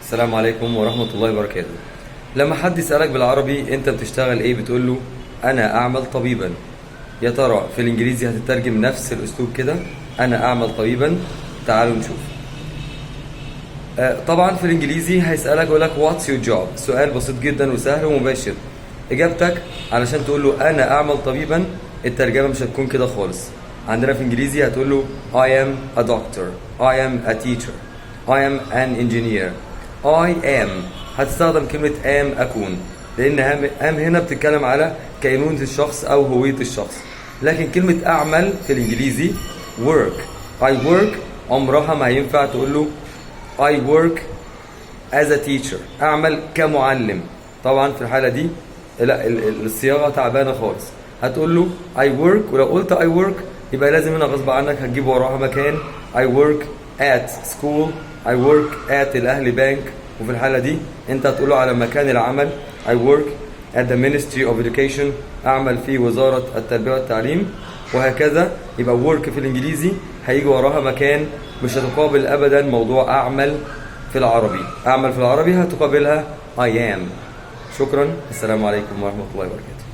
السلام عليكم ورحمة الله وبركاته. لما حد يسألك بالعربي انت بتشتغل ايه بتقول له انا اعمل طبيبا. يا ترى في الانجليزي هتترجم نفس الاسلوب كده؟ انا اعمل طبيبا. تعالوا نشوف. طبعا في الانجليزي هيسألك يقول لك واتس يور جوب، سؤال بسيط جدا وسهل ومباشر. اجابتك علشان تقول له انا اعمل طبيبا الترجمة مش هتكون كده خالص. عندنا في الانجليزي هتقول له I am a doctor, I am a teacher, I am an engineer. I am هتستخدم كلمة am أكون، لأن am هنا بتتكلم على كينونة الشخص أو هوية الشخص. لكن كلمة أعمل في الإنجليزي work. I work عمرها ما هينفع تقول له I work as a teacher، أعمل كمعلم. طبعا في الحالة دي لا، الصياغة تعبانة خالص. هتقول له I work، ولو قلت I work يبقى لازم هنا غصب عنك هتجيب وراها مكان I work at school، I work at الأهلي بانك. وفي الحالة دي انت هتقوله على مكان العمل I work at the Ministry of Education، أعمل في وزارة التربية والتعليم. وهكذا يبقى work في الإنجليزي هيجي وراها مكان، مش هتقابل أبدا موضوع أعمل في العربي. أعمل في العربي هتقابلها I am. شكرا، السلام عليكم ورحمة الله وبركاته.